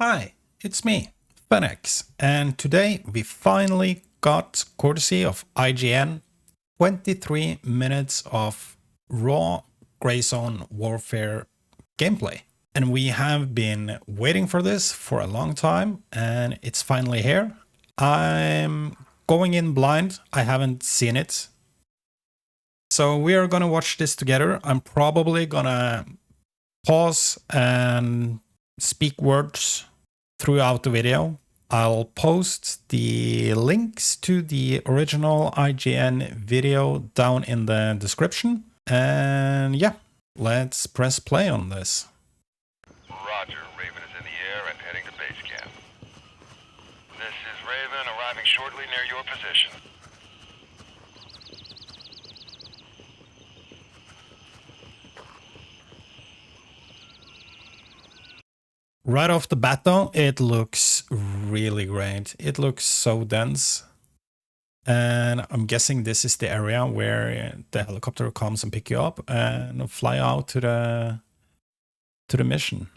Hi, it's me, Fenix, and today we finally got, courtesy of IGN, 23 minutes of raw Grey Zone Warfare gameplay. And we have been waiting for this for a long time, and it's finally here. I'm going in blind, I haven't seen it. So we are gonna watch this together. I'm probably gonna pause and speak words throughout the video. I'll post the links to the original IGN video down in the description. And yeah, let's press play on this. Roger, Raven is in the air and heading to base camp. This is Raven, arriving shortly near your position. Right off the bat though, it looks really great. It looks so dense. And I'm guessing this is the area where the helicopter comes and pick you up and fly out to the mission.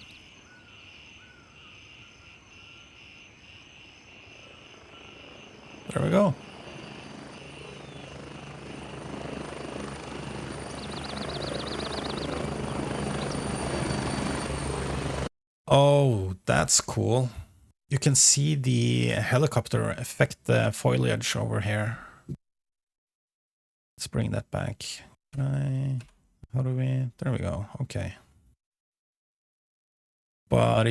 There we go. Oh, that's cool. You can see the helicopter affect the foliage over here. Let's bring that back. How do we? There we go. Okay. But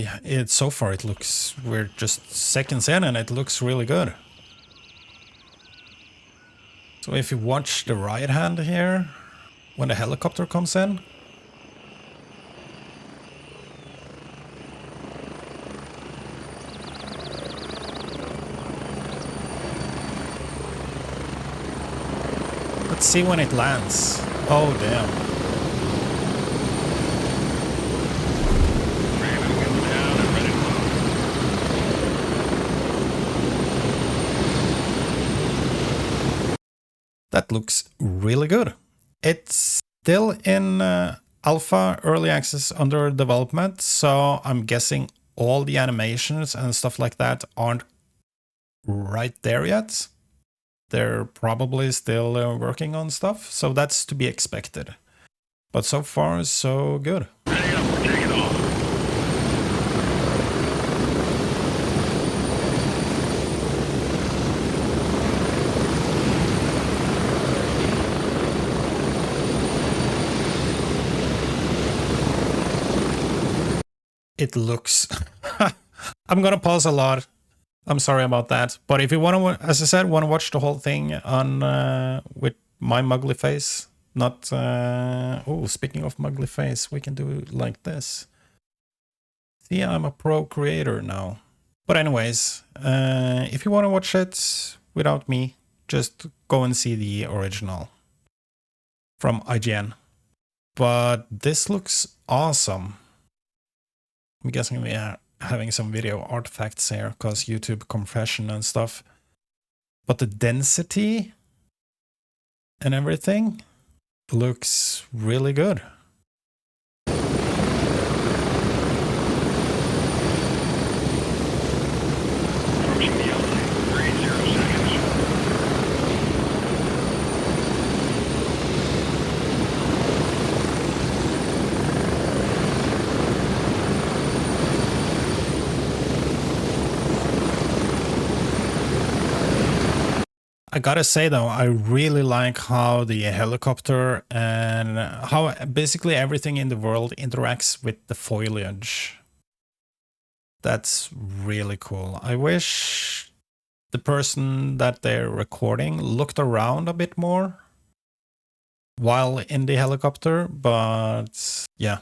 so far it looks, we're just seconds in and it looks really good. So if you watch the right hand here, when the helicopter comes in, let's see when it lands. Oh, damn. Raven gets down and ready to move. That looks really good. It's still in alpha, early access, under development, so I'm guessing all the animations and stuff like that aren't right there yet. They're probably still working on stuff, so that's to be expected. But so far, so good. Ready up, take it off. It looks... I'm gonna pause a lot. I'm sorry about that. But if you want to, as I said, want to watch the whole thing on with my muggly face, not... oh, speaking of muggly face, we can do it like this. See, I'm a pro creator now. But anyways, if you want to watch it without me, just go and see the original from IGN. But this looks awesome. I'm guessing we are having some video artifacts here because YouTube compression and stuff. But the density and everything looks really good. Approaching the outline. 30 seconds. I gotta say though, I really like how the helicopter and how basically everything in the world interacts with the foliage. That's really cool. I wish the person that they're recording looked around a bit more while in the helicopter, but yeah.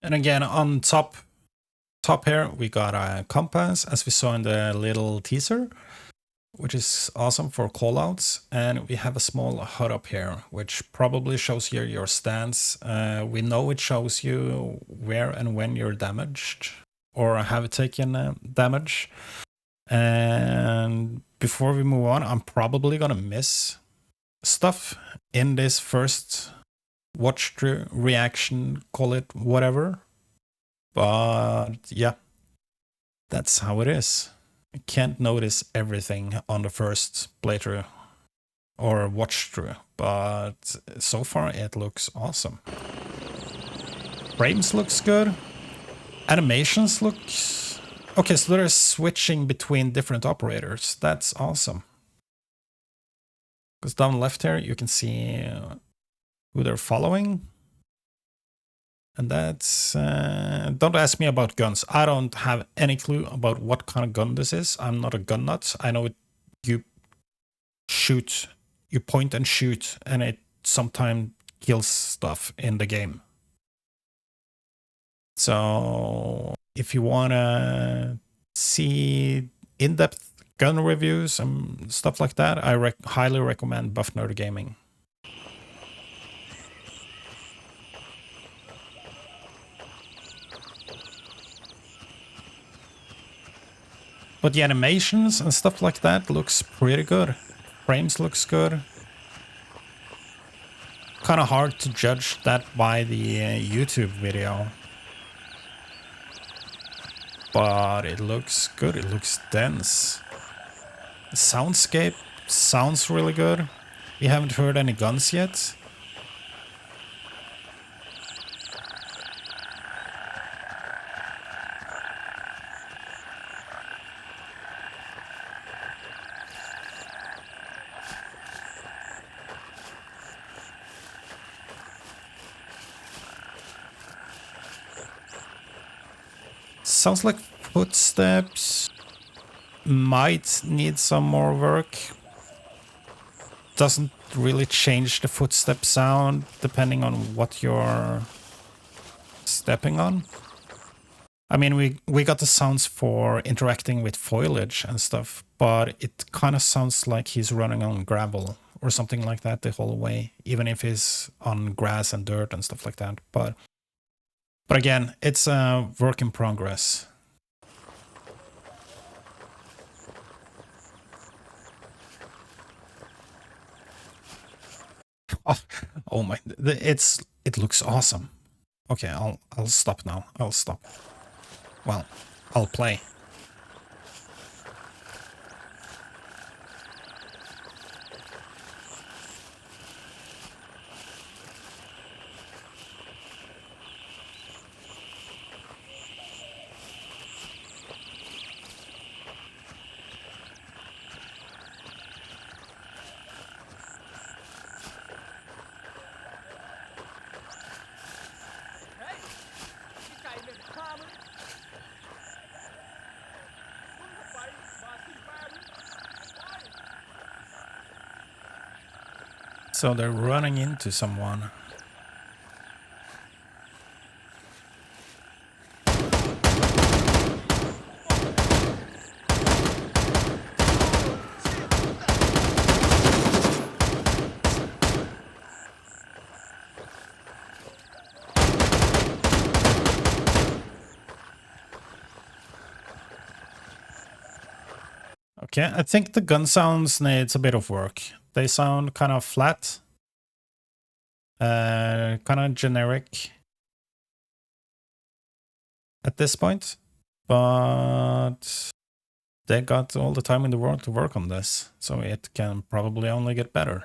And again, on top here, we got a compass, as we saw in the little teaser, which is awesome for callouts. And we have a small HUD up here, which probably shows you your stance. We know it shows you where and when you're damaged or have taken damage. And before we move on, I'm probably gonna miss stuff in this first watch through reaction, call it whatever. But yeah, that's how it is. I can't notice everything on the first playthrough or watch through, but so far it looks awesome. Frames looks good. Animations looks... Okay, so they're switching between different operators. That's awesome. Because down left here, you can see who they're following. And that's... don't ask me about guns. I don't have any clue about what kind of gun this is. I'm not a gun nut. I know you shoot, you point and shoot, and it sometimes kills stuff in the game. So if you want to see in-depth gun reviews and stuff like that, I highly recommend Buff Nerd Gaming. But the animations and stuff like that looks pretty good. Frames looks good. Kind of hard to judge that by the YouTube video. But it looks good, it looks dense. The soundscape sounds really good. We haven't heard any guns yet. Sounds like footsteps might need some more work. Doesn't really change the footstep sound depending on what you're stepping on. I mean, we got the sounds for interacting with foliage and stuff, but it kind of sounds like he's running on gravel or something like that the whole way, even if he's on grass and dirt and stuff like that. But again, it's a work in progress. Oh my! It looks awesome. Okay, I'll stop now. I'll stop. Well, I'll play. So they're running into someone. Okay, I think the gun sounds needs a bit of work. They sound kind of flat. Kind of generic at this point. But they got all the time in the world to work on this. So it can probably only get better.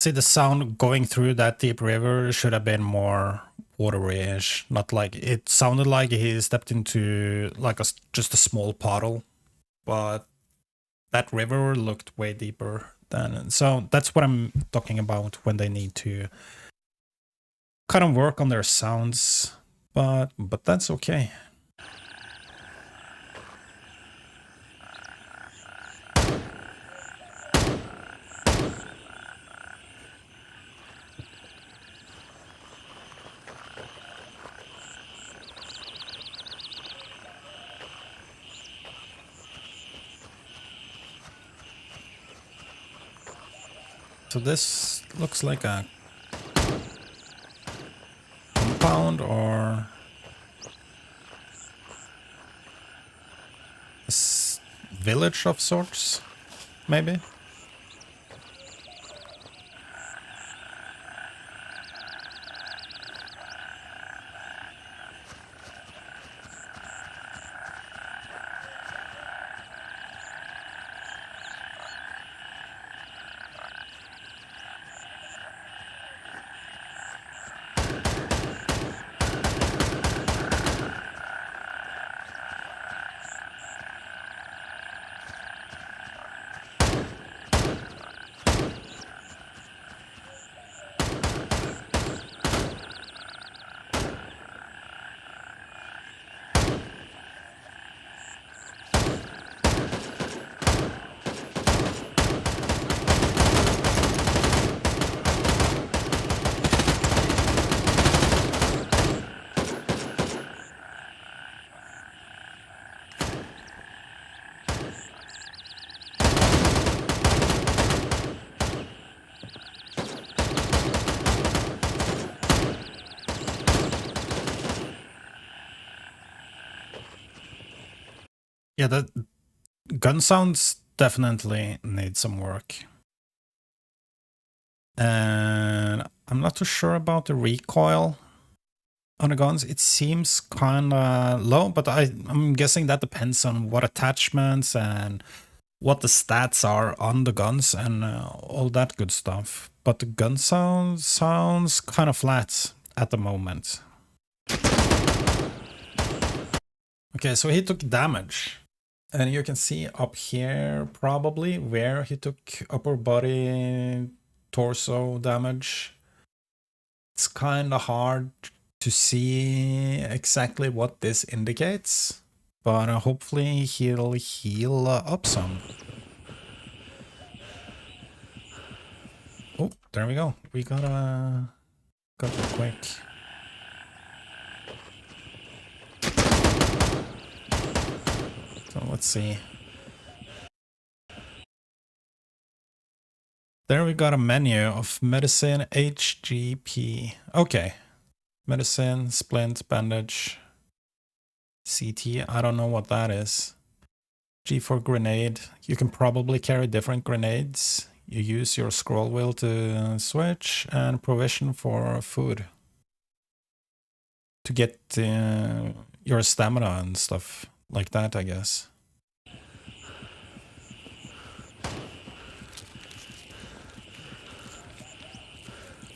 See, the sound going through that deep river should have been more watery-ish. Not like it sounded like he stepped into like just a small puddle, but that river looked way deeper than. So that's what I'm talking about when they need to kind of work on their sounds, but that's okay. So this looks like a compound or a village of sorts, maybe. Yeah, the gun sounds definitely need some work. And I'm not too sure about the recoil on the guns. It seems kind of low, but I'm guessing that depends on what attachments and what the stats are on the guns and all that good stuff. But the gun sounds kind of flat at the moment. Okay, so he took damage. And you can see up here probably where he took upper body, torso damage. It's kind of hard to see exactly what this indicates, but hopefully he'll heal up some. Oh, there we go. We got it quick. So let's see. There we got a menu of medicine, HGP. Okay. Medicine, splint, bandage, CT. I don't know what that is. G for grenade. You can probably carry different grenades. You use your scroll wheel to switch, and provision for food to get your stamina and stuff like that, I guess.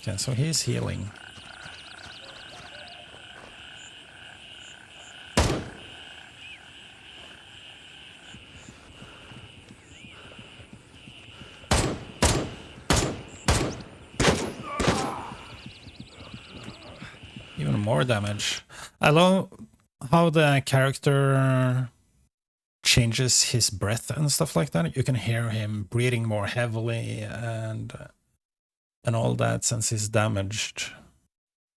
Okay, so he's healing. Even more damage. I love how the character changes his breath and stuff like that. You can hear him breathing more heavily and all that since he's damaged.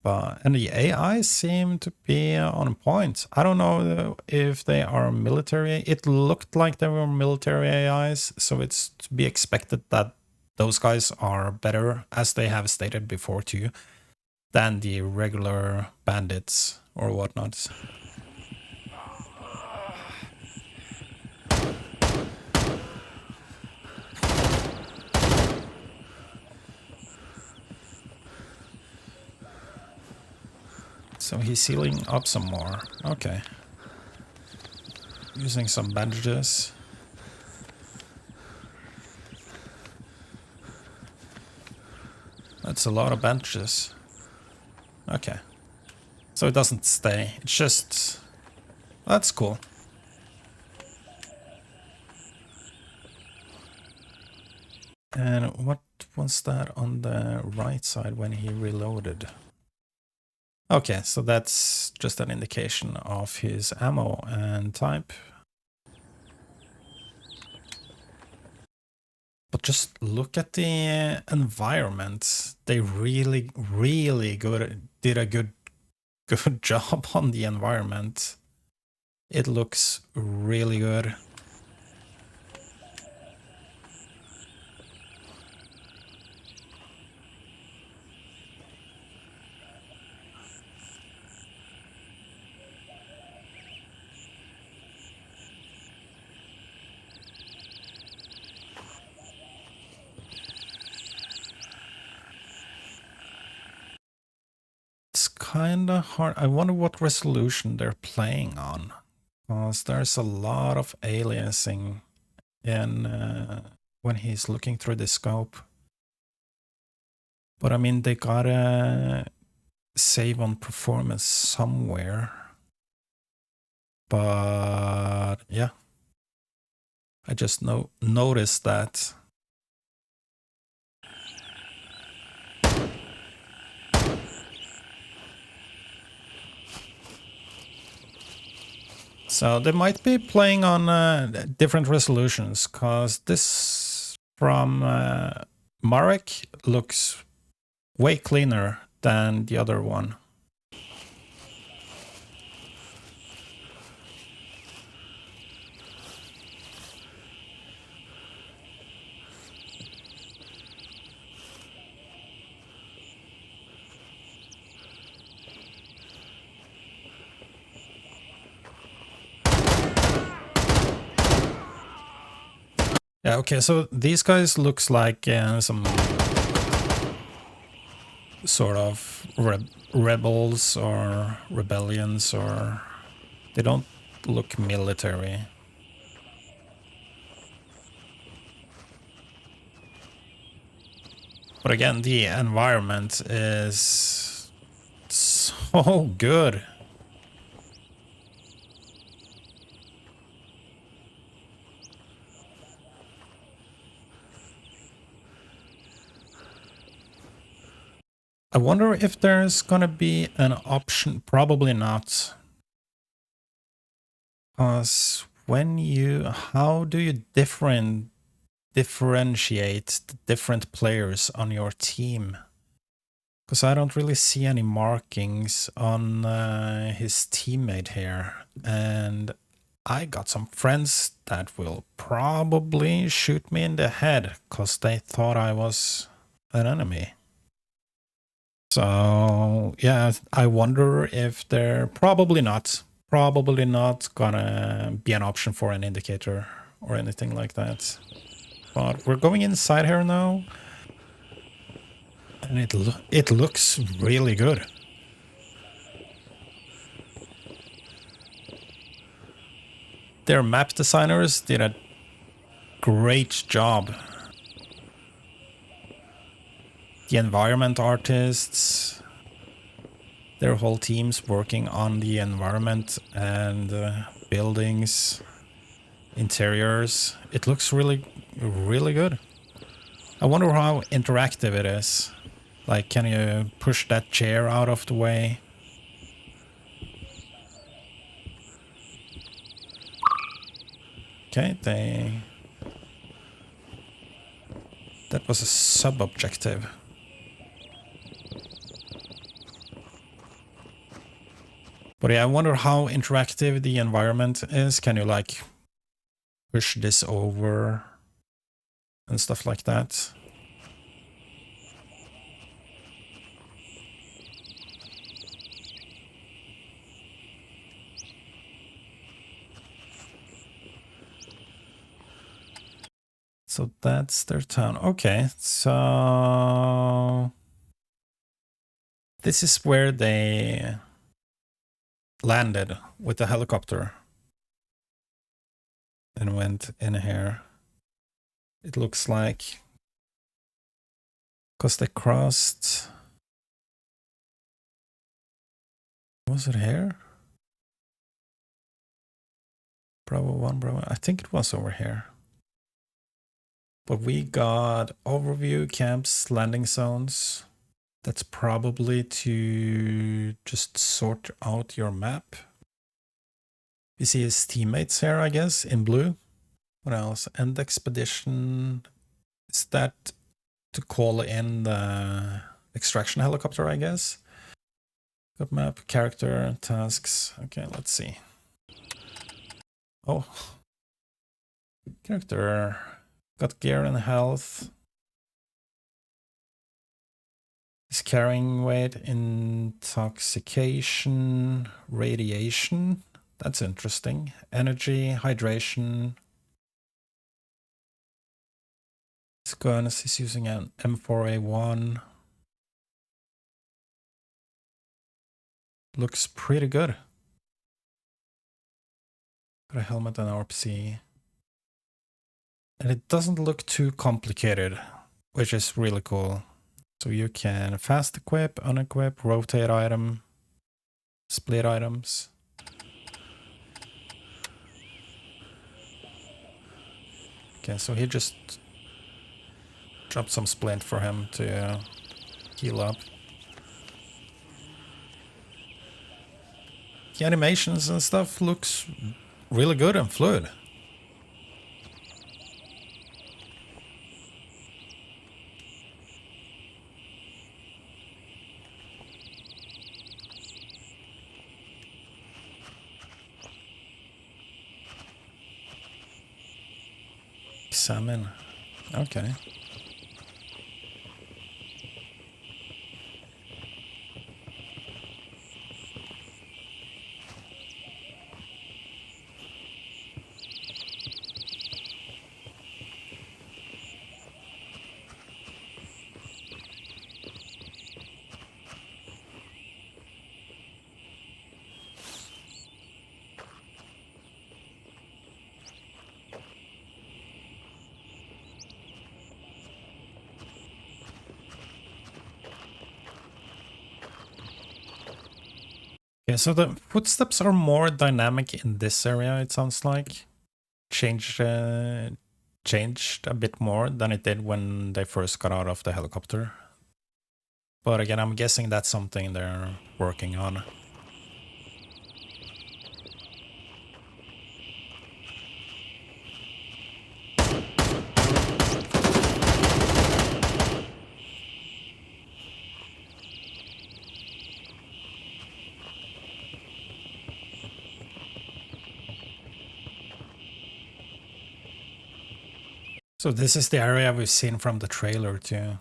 And the AI seem to be on point. I don't know if they are military. It looked like they were military AIs, so it's to be expected that those guys are better, as they have stated before too, than the regular bandits or whatnot. So he's healing up some more. Okay. Using some bandages. That's a lot of bandages. Okay. So it doesn't stay. It's just... That's cool. And what was that on the right side when he reloaded? Okay, so that's just an indication of his ammo and type. But just look at the environment. They really did a good job on the environment. It looks really good. kind of hard. I wonder what resolution they're playing on. Because there's a lot of aliasing in when he's looking through the scope. But I mean, they gotta save on performance somewhere. But yeah, I just noticed that. So they might be playing on different resolutions, because this from Marek looks way cleaner than the other one. Yeah, okay, so these guys looks like some sort of rebels or rebellions, or they don't look military. But again, the environment is so good. I wonder if there's gonna be an option. Probably not. Because how do you differentiate the different players on your team? Because I don't really see any markings on his teammate here. And I got some friends that will probably shoot me in the head because they thought I was an enemy. So yeah, I wonder if they're probably not gonna be an option for an indicator or anything like that. But we're going inside here now, and it looks really good. Their map designers did a great job. The environment artists, their whole team's working on the environment and buildings, interiors. It looks really, really good. I wonder how interactive it is. Like, can you push that chair out of the way? Okay, that was a sub-objective. But yeah, I wonder how interactive the environment is. Can you like push this over and stuff like that? So that's their town. Okay, so this is where they landed with the helicopter and went in here. It looks like, because they crossed. Was it here? Bravo 1, Bravo. I think it was over here. But we got overview, camps, landing zones. That's probably to just sort out your map. You see his teammates here, I guess, in blue. What else? End expedition. Is that to call in the extraction helicopter, I guess? Got map, character, tasks. Okay, let's see. Oh. Character. Got gear and health. Is carrying weight, intoxication, radiation. That's interesting. Energy, hydration. This gun is using an M4A1. looks pretty good. Got a helmet and RPC. And it doesn't look too complicated, which is really cool. So you can fast equip, unequip, rotate item, split items. Okay, so he just dropped some splint for him to heal up. The animations and stuff looks really good and fluid. Examine. Okay. Yeah, so the footsteps are more dynamic in this area, it sounds like. Changed a bit more than it did when they first got out of the helicopter. But again, I'm guessing that's something they're working on. So this is the area we've seen from the trailer too.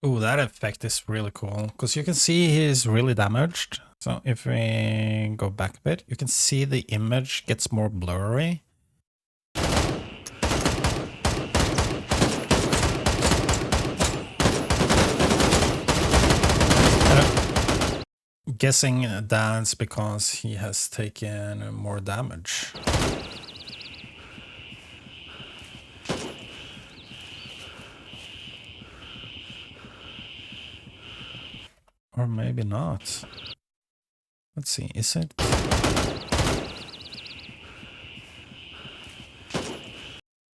Ooh, that effect is really cool, because you can see he's really damaged. So if we go back a bit, you can see the image gets more blurry. And I'm guessing that's because he has taken more damage. Or maybe not. Let's see, is it?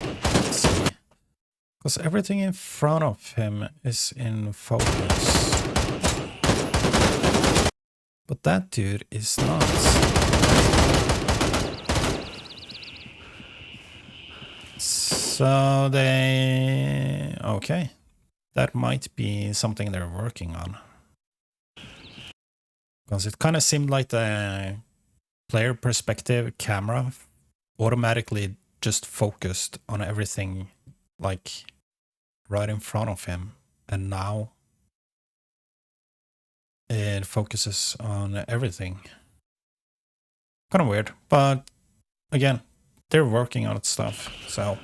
Let's see. Because everything in front of him is in focus. But that dude is not. So they... Okay. That might be something they're working on. Because it kind of seemed like the player perspective camera automatically just focused on everything like right in front of him. And now it focuses on everything. Kind of weird, but again, they're working on stuff, so...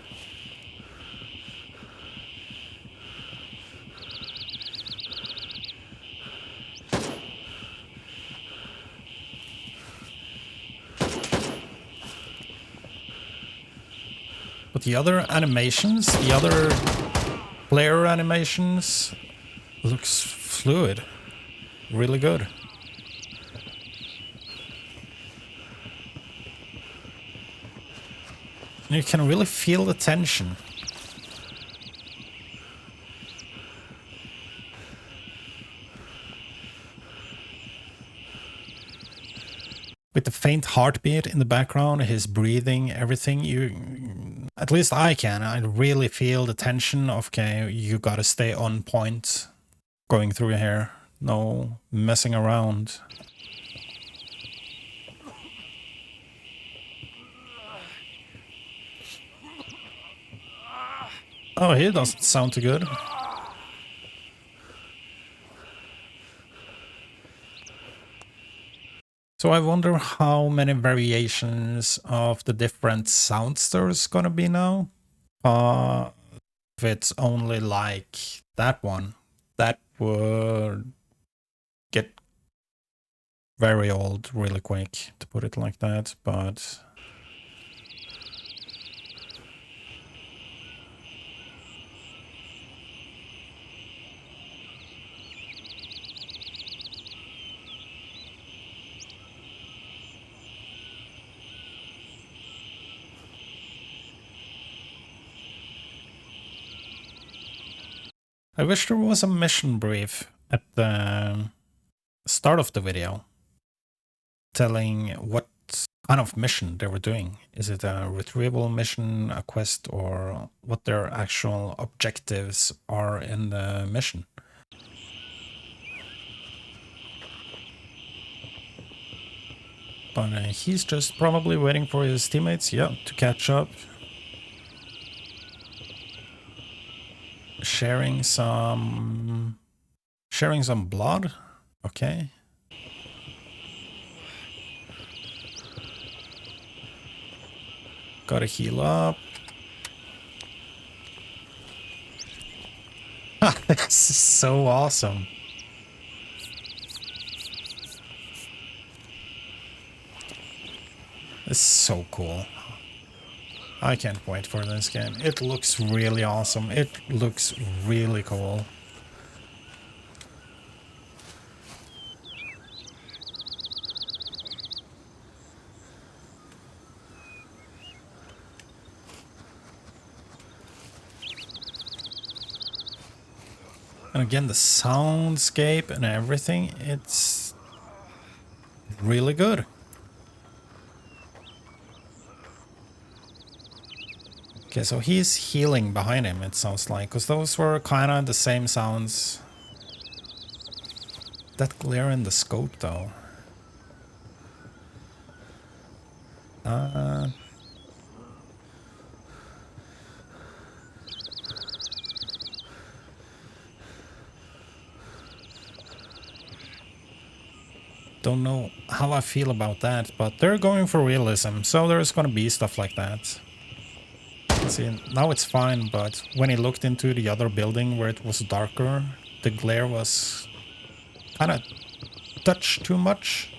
But the other animations, the other player animations, looks fluid. Really good. And you can really feel the tension. With the faint heartbeat in the background, his breathing, everything, At least I can. I really feel the tension of, okay, you gotta stay on point going through here. No messing around. Oh, he doesn't sound too good. So I wonder how many variations of the different sounds there's gonna be now. If it's only like that one, that would get very old really quick, to put it like that, but... I wish there was a mission brief at the start of the video telling what kind of mission they were doing. Is it a retrieval mission, a quest, or what their actual objectives are in the mission? But he's just probably waiting for his teammates, yeah, to catch up. Sharing some blood. Okay. Gotta heal up. This is so awesome. It's so cool. I can't wait for this game. It looks really awesome. It looks really cool. And again, the soundscape and everything, it's really good. Okay, so he's healing behind him, it sounds like, because those were kind of the same sounds. That glare in the scope, though. Don't know how I feel about that, but they're going for realism, so there's gonna be stuff like that. See, now it's fine, but when he looked into the other building where it was darker, the glare was kind of touch too much.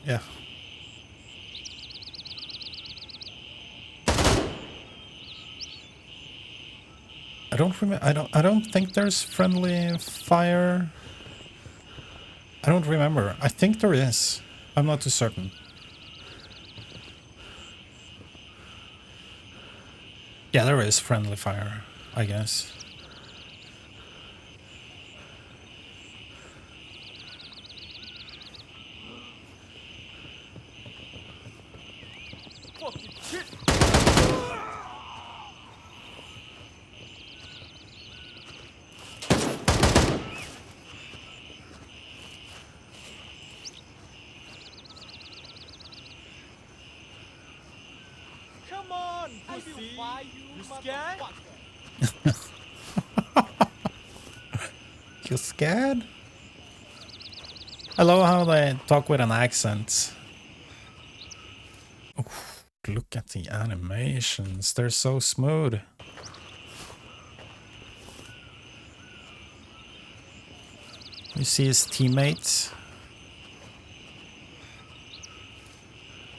Yeah. I don't think there's friendly fire. I don't remember. I think there is. I'm not too certain. Yeah, there is friendly fire, I guess. Fucking shit! Come on, pussy! You scared? You scared? I love how they talk with an accent. Oof, look at the animations. They're so smooth. You see his teammates.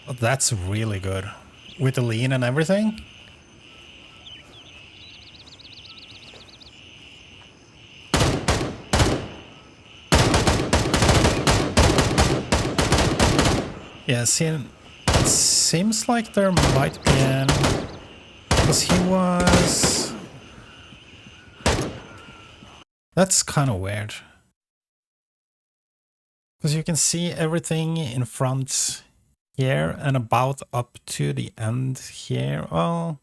Oh, that's really good. With the lean and everything. Yeah, see, it seems like there might be an... Because he was... That's kind of weird. Because you can see everything in front here and about up to the end here. Well,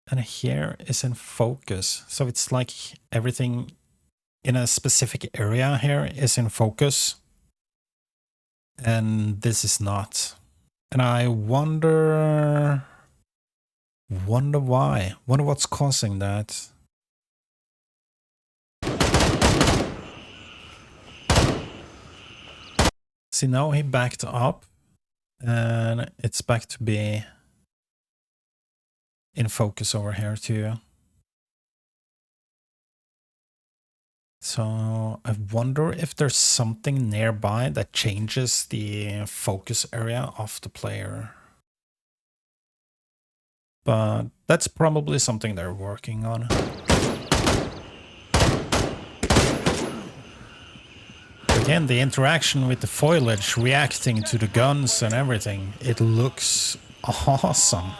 and here is in focus. So it's like everything in a specific area here is in focus. And this is not. And I wonder why. Wonder what's causing that. See, now he backed up and it's back to be in focus over here too. So I wonder if there's something nearby that changes the focus area of the player. But that's probably something they're working on. Again, the interaction with the foliage reacting to the guns and everything, it looks awesome.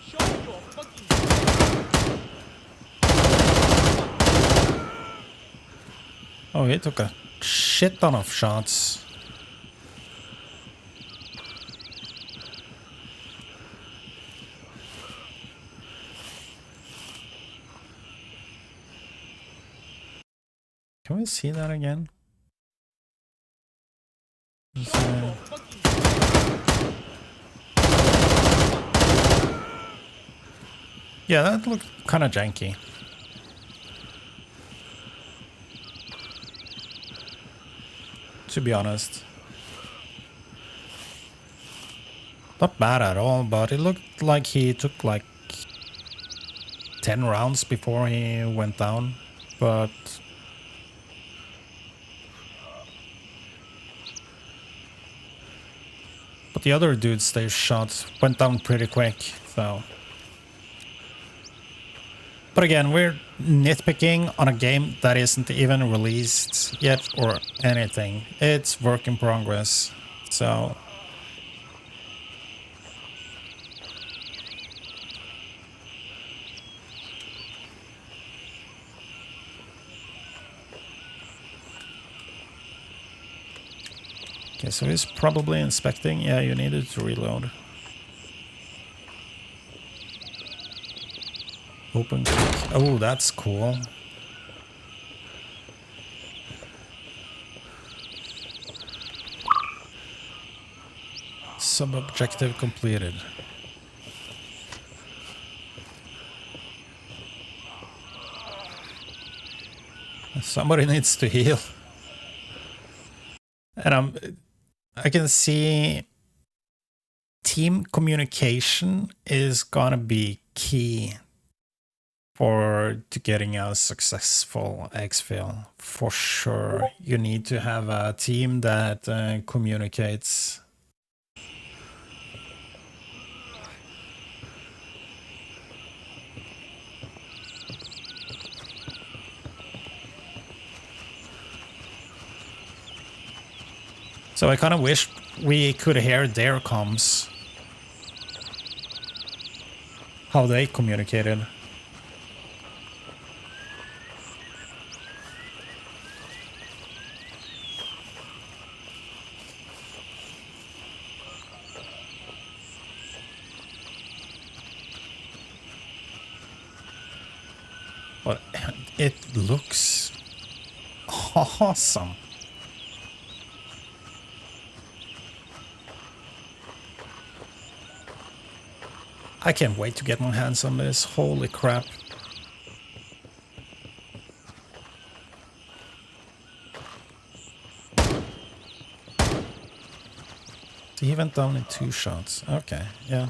Show your fucking. Oh, he took a shit ton of shots. Can we see that again? Yeah, that looked kind of janky. To be honest. Not bad at all, but it looked like he took like 10 rounds before he went down. But the other dudes they shot went down pretty quick, so. But again, we're nitpicking on a game that isn't even released yet or anything. It's work in progress, so. Okay, so he's probably inspecting. Yeah, you needed to reload. Open click. Oh, that's cool. Sub-objective completed. Somebody needs to heal. And I can see team communication is gonna be key to getting a successful Exfil. For sure, you need to have a team that communicates. So I kind of wish we could hear their comms. How they communicated. But it looks awesome. I can't wait to get my hands on this. Holy crap. So he went down in 2 shots. Okay, yeah.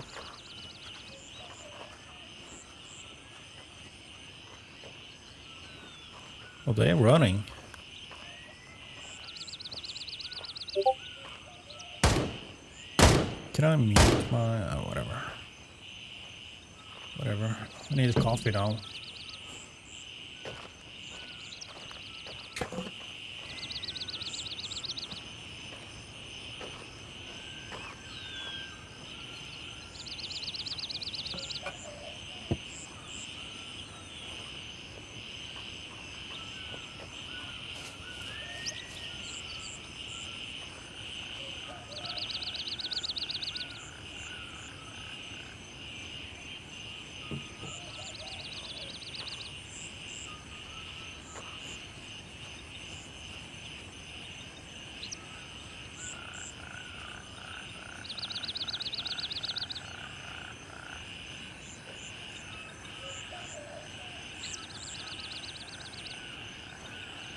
Oh, they're running. Can I mute my... Oh, whatever. Whatever. I need a coffee now.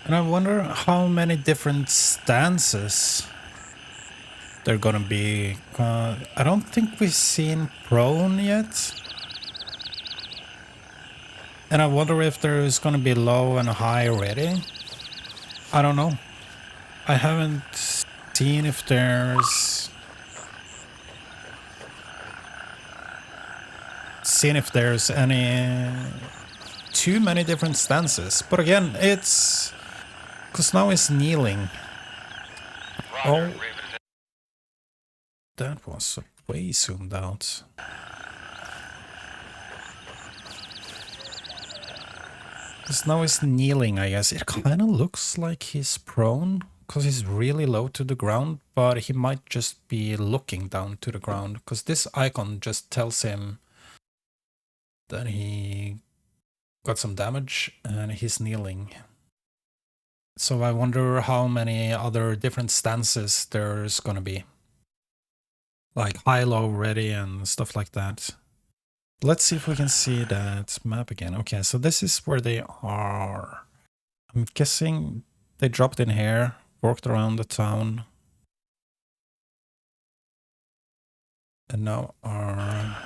And I wonder how many different stances they're gonna be. I don't think we've seen prone yet. And I wonder if there's gonna be low and high already. I don't know. I haven't seen if there's any too many different stances. But again, it's because now it's kneeling. Roger, Oh, Raven is in. that was way zoomed out. Because now he's kneeling, I guess. It kind of looks like he's prone, because he's really low to the ground, but he might just be looking down to the ground, because this icon just tells him that he got some damage and he's kneeling. So I wonder how many other different stances there's gonna be. Like high-low ready and stuff like that. Let's see if we can see that map again. Okay, so this is where they are. I'm guessing they dropped in here, walked around the town, and now are...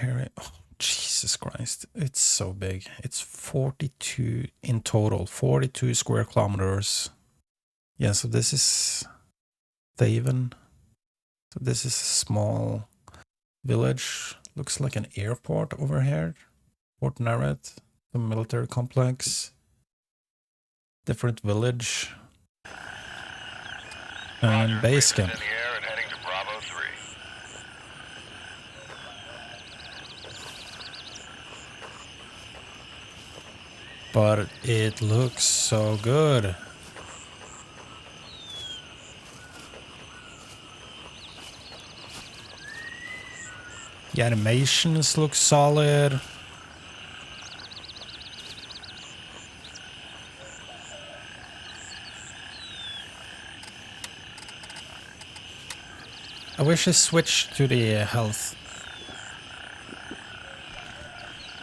Here, oh, Jesus Christ, it's so big. It's 42 in total, 42 square kilometers. Yeah, so this is Thaven. So this is a small village. Looks like an airport over here. Port Narret, the military complex. Different village. And Roger, base Raven camp. is in the air and heading to Bravo 3. But it looks so good. The animations look solid. I wish I switched to the health.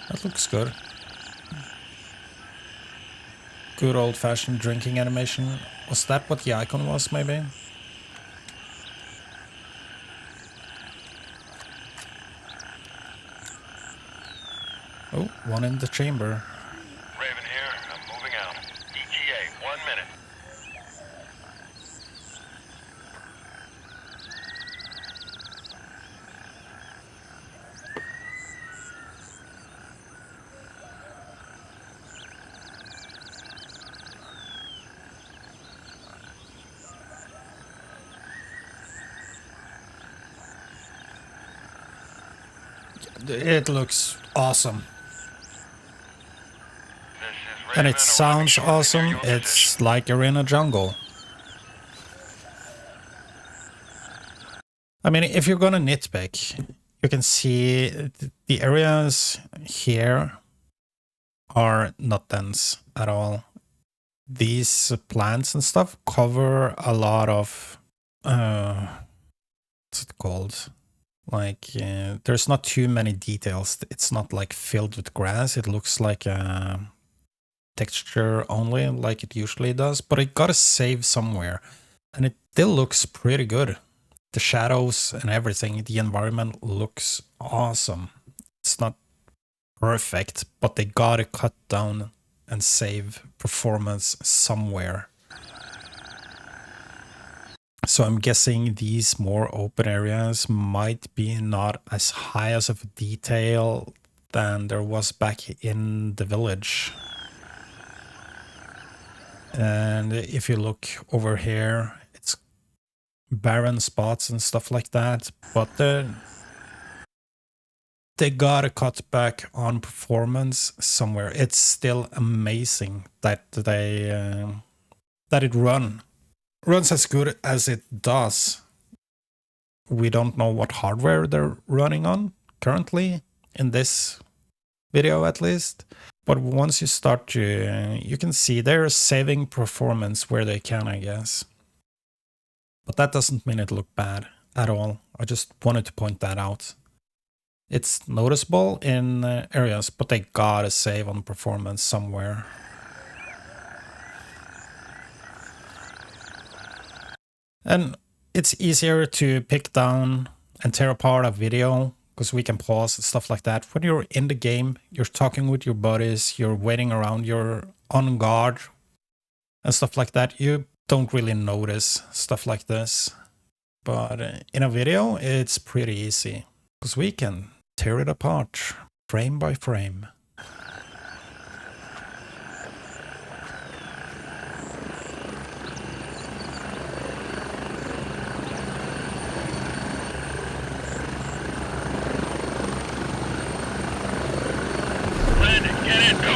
That looks good. Good old-fashioned drinking animation. Was that what the icon was, maybe? Oh, one in the chamber. Raven here, I'm moving out. ETA, 1 minute. It looks awesome. This is And Raven, it sounds arriving shortly near awesome. your It's position. like you're in a jungle. I mean, if you're gonna nitpick, you can see the areas here are not dense at all. These plants and stuff cover a lot of, what's it called? Like, there's not too many details. It's not like filled with grass. It looks like a texture only, like it usually does. But it gotta save somewhere. And it still looks pretty good. The shadows and everything, the environment looks awesome. It's not perfect, but they gotta cut down and save performance somewhere. So I'm guessing these more open areas might be not as high as of detail than there was back in the village. And if you look over here, it's barren spots and stuff like that, but they gotta cut back on performance somewhere. It's still amazing that that it runs as good as it does. We don't know what hardware they're running on currently, in this video at least. But once you start to, you can see they're saving performance where they can, I guess. But that doesn't mean it looked bad at all. I just wanted to point that out. It's noticeable in areas, but they gotta save on performance somewhere. And it's easier to pick down and tear apart a video because we can pause and stuff like that. When you're in the game, you're talking with your buddies, you're waiting around, you're on guard and stuff like that. You don't really notice stuff like this. But in a video, it's pretty easy because we can tear it apart frame by frame. Landing, get in, go!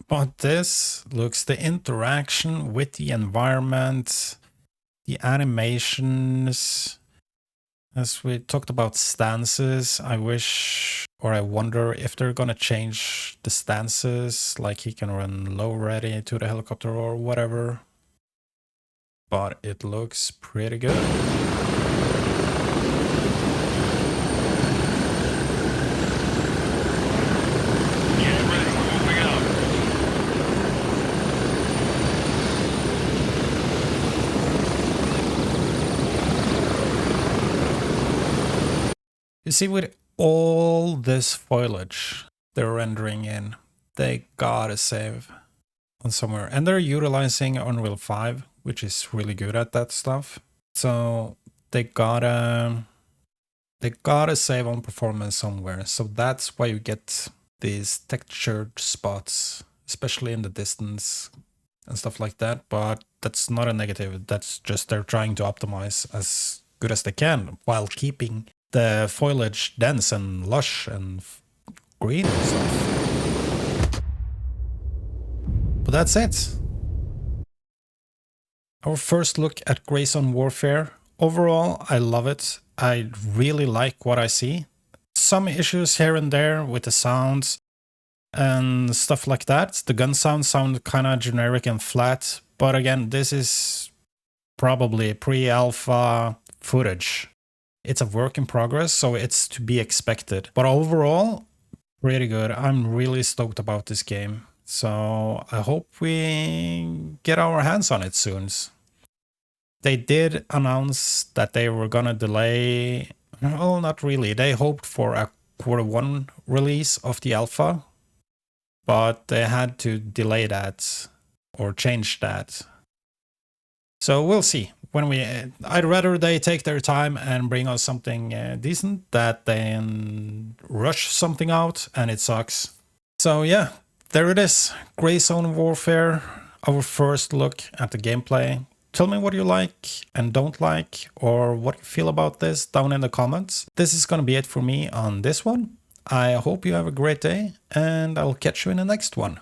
But this looks the interaction with the environment, the animations. As we talked about stances, I wish or I wonder if they're gonna change the stances, like he can run low ready to the helicopter or whatever. But it looks pretty good. You see, with all this foliage they're rendering in, they gotta save on somewhere. And they're utilizing Unreal 5, which is really good at that stuff. So they gotta save on performance somewhere. So that's why you get these textured spots, especially in the distance and stuff like that. But that's not a negative. That's just they're trying to optimize as good as they can while keeping the foliage dense and lush and green and stuff. But that's it. Our first look at Gray Zone Warfare. Overall, I love it. I really like what I see. Some issues here and there with the sounds and stuff like that. The gun sounds sound kind of generic and flat. But again, this is probably pre-alpha footage. It's a work in progress, so it's to be expected. But overall, pretty good. I'm really stoked about this game. So I hope we get our hands on it soon. They did announce that they were gonna delay... Well, not really. They hoped for a Q1 release of the alpha. But they had to delay that or change that. So we'll see. When I'd rather they take their time and bring us something decent than rush something out and it sucks. So yeah, there it is. Gray Zone Warfare, our first look at the gameplay. Tell me what you like and don't like, or what you feel about this down in the comments. This is gonna be it for me on this one. I hope you have a great day, and I'll catch you in the next one.